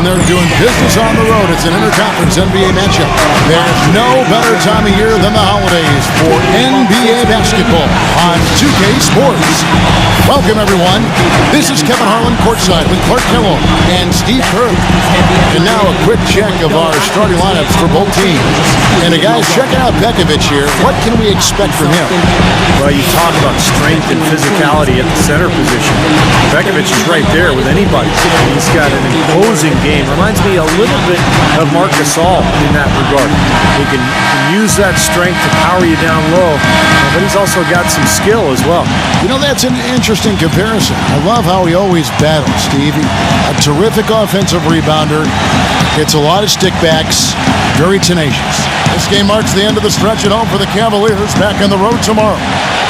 they're doing business on the road. It's an interconference NBA matchup. There's no better time of year than the holidays for NBA basketball on 2K Sports. Welcome, everyone. This is Kevin Harlan courtside with Clark Kellogg and Steve Kerr. And now a quick check of our starting lineups for both teams. And guys, checking out Pekovic here. What can we expect from him? Well, you talk about strength and physicality at the center position. Pekovic is right there with anybody. He's got an imposing game. Reminds me a little bit of Marc Gasol in that regard. He can use that strength to power you down low, but he's also got some skill as well. You know, that's an interesting comparison. I love how he always battles, Steve. A terrific offensive rebounder. Gets a lot of stickbacks. Very tenacious. This game marks the end of the stretch at home for the Cavaliers, back on the road tomorrow.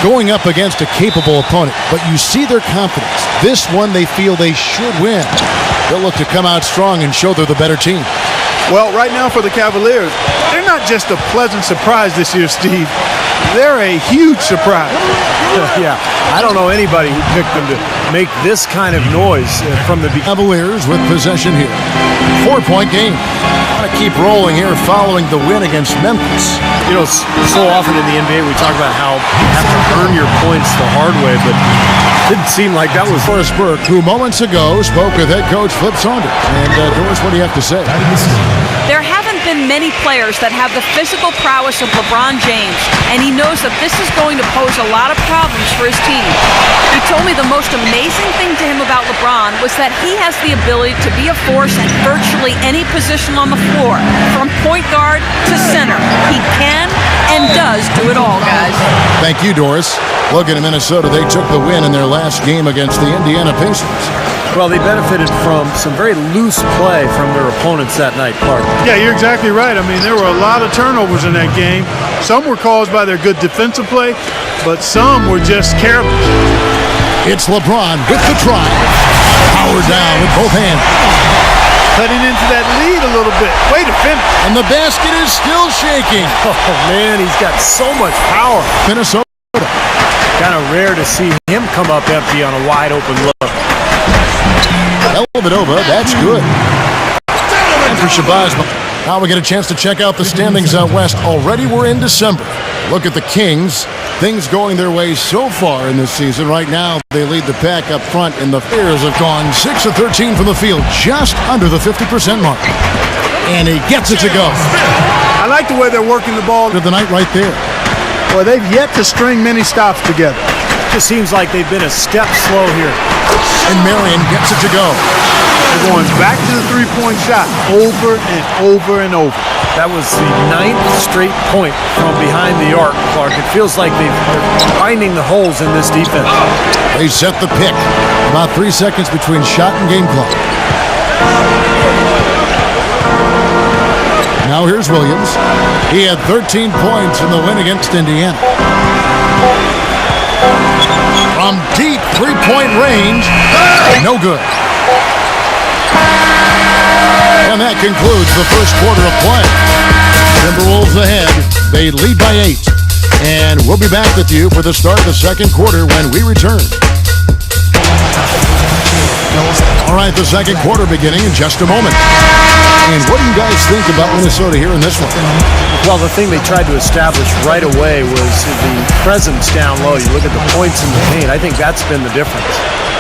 Going up against a capable opponent, but you see their confidence. This one they feel they should win. They'll look to come out strong and show they're the better team. Well, right now for the Cavaliers, they're not just a pleasant surprise this year, Steve. They're a huge surprise. Yeah, I don't know anybody who picked them to make this kind of noise from the beginning. Cavaliers with possession here. 4-point game. Want to keep rolling here following the win against Memphis. You know, so often in the NBA we talk about how you have to earn your points the hard way, but it didn't seem like that was. Doris Burke, who moments ago spoke with head coach Flip Saunders. And Doris, what do you have to say? There haven't been many players that have the physical prowess of LeBron James, and he knows that this is going to pose a lot of problems for his team. He told me the most amazing thing to him about LeBron was that he has the ability to be a force at virtually any position on the floor, from point guard to center. He can and does do it all, guys. Thank you, Doris. Looking at Minnesota, they took the win in their last game against the Indiana Pacers. Well, they benefited from some very loose play from their opponents that night, Clark. Yeah, you're exactly right. I mean, there were a lot of turnovers in that game. Some were caused by their good defensive play, but some were just careless. It's LeBron with the drive. Power down with both hands. Cutting into that lead a little bit. Way to finish. And the basket is still shaking. Oh, man, he's got so much power. Minnesota. Kind of rare to see him come up empty on a wide-open look. Elvedova, that's good. And for Shabazz. Now we get a chance to check out the standings out west. Already we're in December. Look at the Kings. Things going their way so far in this season. Right now, they lead the pack up front, and the Bears have gone 6 of 13 from the field, just under the 50% mark. And he gets it to go. I like the way they're working the ball. To the night right there. Well, they've yet to string many stops together. Just seems like they've been a step slow here. And Marion gets it to go. They're going back to the three-point shot over and over and over. That was the 9th straight point from behind the arc, Clark. It feels like they're finding the holes in this defense. They set the pick. About 3 seconds between shot and game clock. Now here's Williams. He had 13 points in the win against Indiana. From deep three-point range, no good. And that concludes the first quarter of play. Timberwolves ahead. They lead by 8. And we'll be back with you for the start of the second quarter when we return. All right, the second quarter beginning in just a moment. And what do you guys think about Minnesota here in this one? Well, the thing they tried to establish right away was the presence down low. You look at the points in the paint. I think that's been the difference.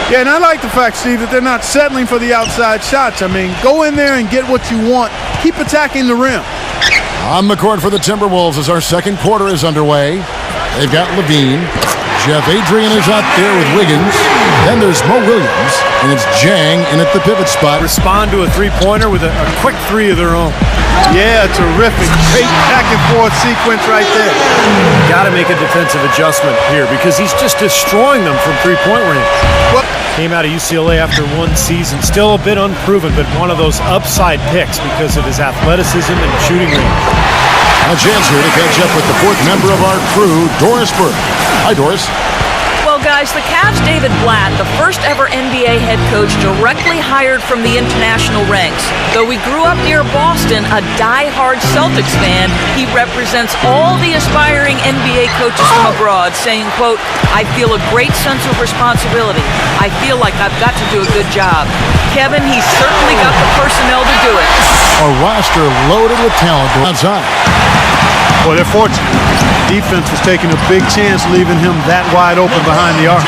Yeah, and I like the fact, Steve, that they're not settling for the outside shots. I mean, go in there and get what you want. Keep attacking the rim. On the court for the Timberwolves as our second quarter is underway. They've got Levine. Jeff Adrian is out there with Wiggins. Then there's Mo Williams, and it's Jang in at the pivot spot. Respond to a three-pointer with a quick three of their own. Yeah, terrific. Great back-and-forth sequence right there. Got to make a defensive adjustment here because he's just destroying them from three-point range. Well, came out of UCLA after one season, still a bit unproven, but one of those upside picks because of his athleticism and shooting range. A chance here to catch up with the fourth member of our crew, Doris Burke. Hi, Doris. Well, guys, the Cavs' David Blatt, the first ever NBA head coach directly hired from the international ranks. Though he grew up near Boston, a die-hard Celtics fan, he represents all the aspiring NBA coaches from abroad, saying, quote, "I feel a great sense of responsibility. I feel like I've got to do a good job." Kevin, he's certainly got the personnel to do it. A roster loaded with talent outside. Well, they're fortunate. Defense was taking a big chance leaving him that wide open behind the arc.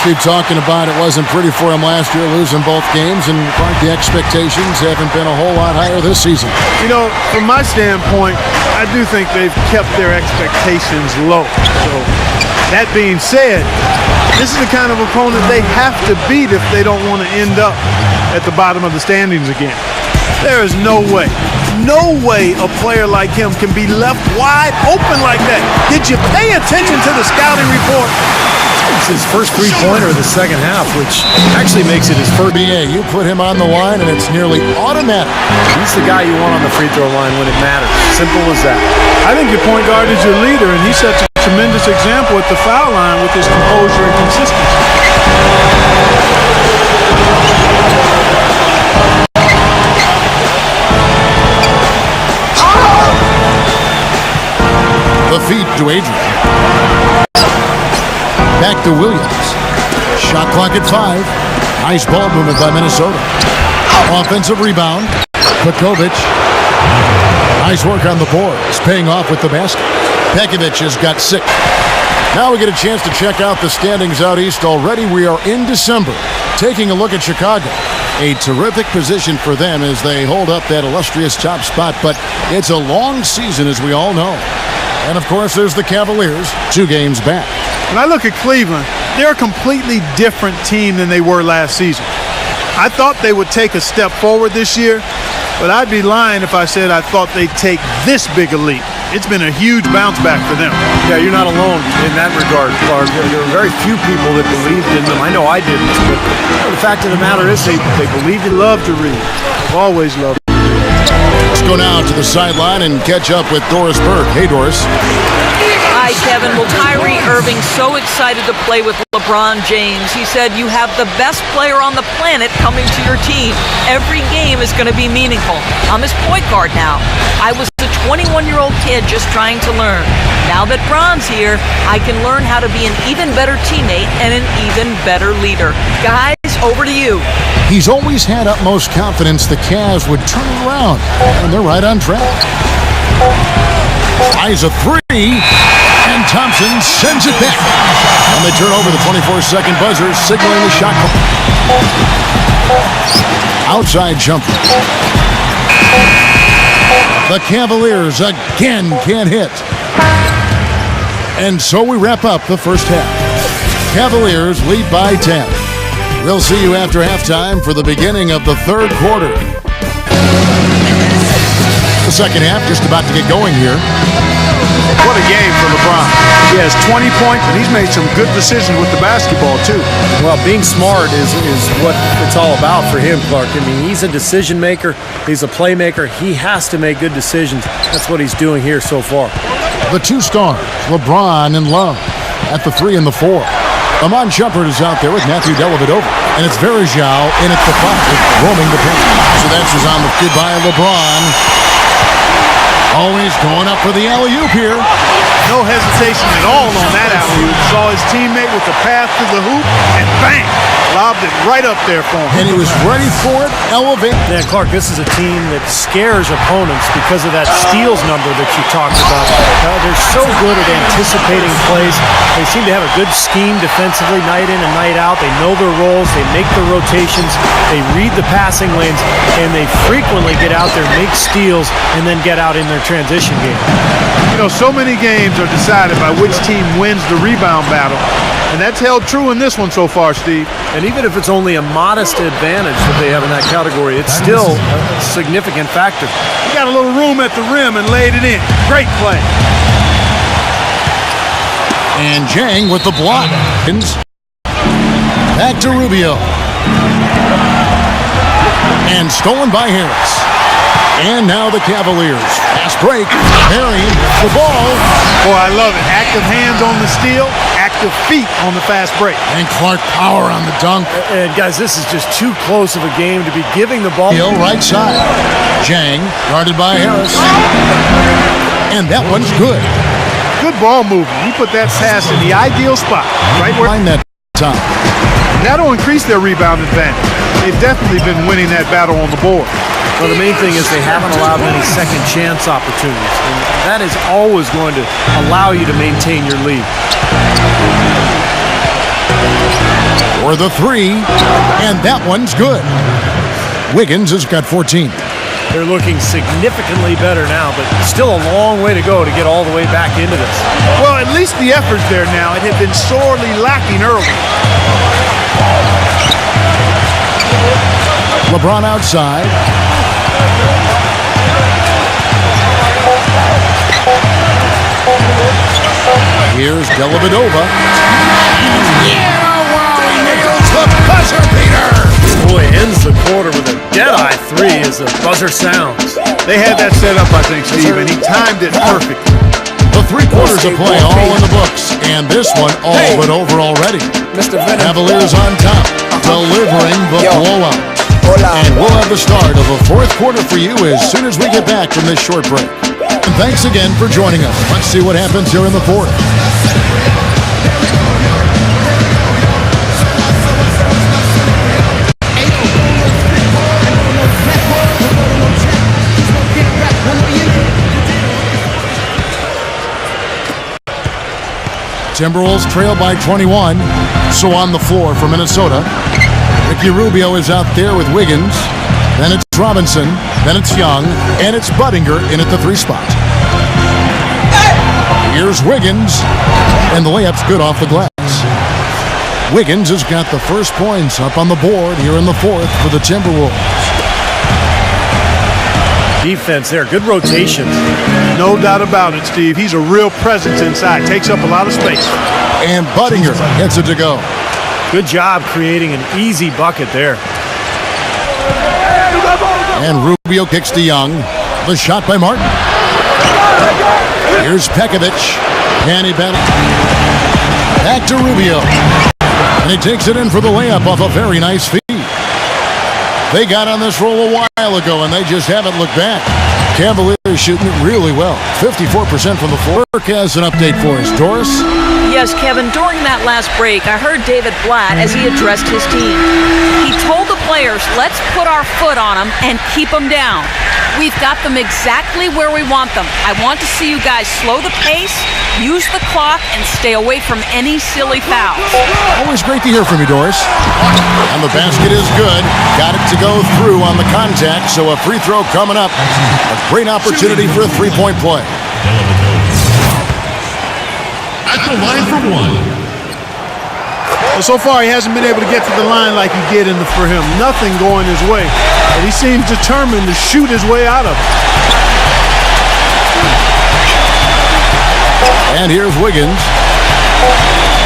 Keep talking about it wasn't pretty for him last year, losing both games, and the expectations haven't been a whole lot higher this season. You know, from my standpoint, I do think they've kept their expectations low. So, that being said, this is the kind of opponent they have to beat if they don't want to end up at the bottom of the standings again. There is no way a player like him can be left wide open like that. Did you pay attention to the scouting report? It's his first three-pointer of the second half, which actually makes it his first. You put him on the line, and it's nearly automatic. He's the guy you want on the free throw line when it matters. Simple as that. I think your point guard is your leader, and he sets a tremendous example at the foul line with his composure and consistency. The feed to Adrian. Back to Williams. Shot clock at 5. Nice ball movement by Minnesota. Offensive rebound. Pekovic. Nice work on the boards. Paying off with the basket. Pekovic has got 6. Now we get a chance to check out the standings out east already. We are in December. Taking a look at Chicago. A terrific position for them as they hold up that illustrious top spot. But it's a long season, as we all know. And, of course, there's the Cavaliers, 2 games back. When I look at Cleveland, they're a completely different team than they were last season. I thought they would take a step forward this year, but I'd be lying if I said I thought they'd take this big a leap. It's been a huge bounce back for them. Yeah, you're not alone in that regard, Clark. There were very few people that believed in them. I know I didn't, but the fact of the matter is they believed in. Love to read. I've always loved. Let's go now to the sideline and catch up with Doris Burke. Hey, Doris. Hi, Kevin. Well, Kyrie Irving so excited to play with LeBron James. He said, "You have the best player on the planet coming to your team. Every game is going to be meaningful. I'm his point guard now. I was a 21-year-old kid just trying to learn. Now that Bron's here, I can learn how to be an even better teammate and an even better leader." Guys, over to you. He's always had utmost confidence the Cavs would turn it around, and they're right on track. Tries a 3, and Thompson sends it back. And they turn over the 24-second buzzer, signaling the shot clock. Outside jumper. The Cavaliers again can't hit. And so we wrap up the first half. Cavaliers lead by 10. We'll see you after halftime for the beginning of the third quarter. The second half just about to get going here. What a game for LeBron. He has 20 points, and he's made some good decisions with the basketball, too. Well, being smart is what it's all about for him, Clark. I mean, he's a decision maker. He's a playmaker. He has to make good decisions. That's what he's doing here so far. The 2 stars, LeBron and Love, at the 3 and the 4. Amon Shumpert is out there with Matthew Dellavedova. And it's Verjao in at the 5, roaming the paint. So that's his on the kid by LeBron. Always going up for the alley-oop here. No hesitation at all on that alley-oop. Saw his teammate with the path to the hoop, and bang! Lobbed it right up there for him. And he was ready for it, elevate. Yeah, Clark, this is a team that scares opponents because of that steals number that you talked about. They're so good at anticipating plays. They seem to have a good scheme defensively night in and night out. They know their roles. They make their rotations. They read the passing lanes, and they frequently get out there, make steals, and then get out in their transition game. You know, so many games are decided by which team wins the rebound battle. And that's held true in this one so far, Steve. And even if it's only a modest advantage that they have in that category, it's still a significant factor. He got a little room at the rim and laid it in. Great play. And Jang with the block. Back to Rubio. And stolen by Harris. And now the Cavaliers. Fast break. Burying the ball. Boy, I love it. Active hands on the steal. Active active feet on the fast break. And Clark power on the dunk. And guys, this is just too close of a game to be giving the ball. Hill right side. Jang guarded by Harris. And that one's good. Good ball movement. He put that pass in the ideal spot, right where. Find that time. That'll increase their rebound advantage. They've definitely been winning that battle on the board. Well, the main thing is they haven't allowed many second chance opportunities. And that is always going to allow you to maintain your lead. For the three, and that one's good. Wiggins has got 14. They're looking significantly better now, but still a long way to go to get all the way back into this. Well, at least the effort's there now. It had been sorely lacking early. LeBron outside. Here's Dellavedova. Yeah, wow, he nails the buzzer beater. Boy, ends the quarter with a dead-eye three as the buzzer sounds. They had that set up, I think, Steve, and he timed it perfectly. The 3 quarters of play all in the books, and this one all but over already. Mr. Venom. Cavaliers on top, delivering the blowout. And we'll have the start of a 4th quarter for you as soon as we get back from this short break. And thanks again for joining us. Let's see what happens here in the 4th. Timberwolves trail by 21. So on the floor for Minnesota, Ricky Rubio is out there with Wiggins. Then it's Robinson. Then it's Young. And it's Budinger in at the 3 spot. Here's Wiggins. And the layup's good off the glass. Wiggins has got the first points up on the board here in the 4th for the Timberwolves. Defense there, good rotation. No doubt about it, Steve. He's a real presence inside. Takes up a lot of space. And Budinger gets it to go. Good job creating an easy bucket there. And Rubio kicks to Young. The shot by Martin. Here's Pekovic. Canny battle. Back to Rubio. And he takes it in for the layup off a very nice feed. They got on this roll a while ago, and they just haven't looked back. Cavaliers shooting it really well. 54% from the floor. Kirk has an update for us. Doris? Yes, Kevin, during that last break, I heard David Blatt as he addressed his team. He told the players, let's put our foot on them and keep them down. We've got them exactly where we want them. I want to see you guys slow the pace, use the clock, and stay away from any silly fouls. Always great to hear from you, Doris. And the basket is good. Got it to go through on the contact, so a free throw coming up. A great opportunity for a 3-point play. At the line for 1. Well, so far, he hasn't been able to get to the line like he did for him. Nothing going his way. But he seems determined to shoot his way out of it. And here's Wiggins.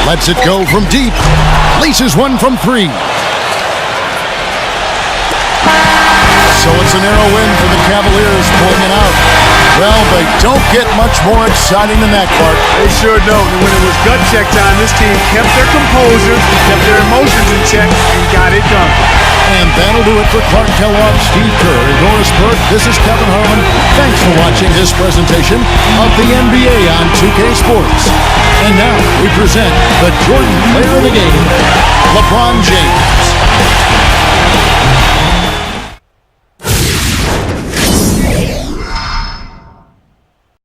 Lets it go from deep. Laces one from 3. So it's a narrow win for the Cavaliers pulling it out. Well, they don't get much more exciting than that, Clark. They sure don't. And when it was gut check time, this team kept their composure, kept their emotions in check, and got it done. And that'll do it for Clark Kellogg, Steve Kerr, and Doris Burke. This is Kevin Harmon. Thanks for watching this presentation of the NBA on 2K Sports. And now we present the Jordan Player of the Game, LeBron James.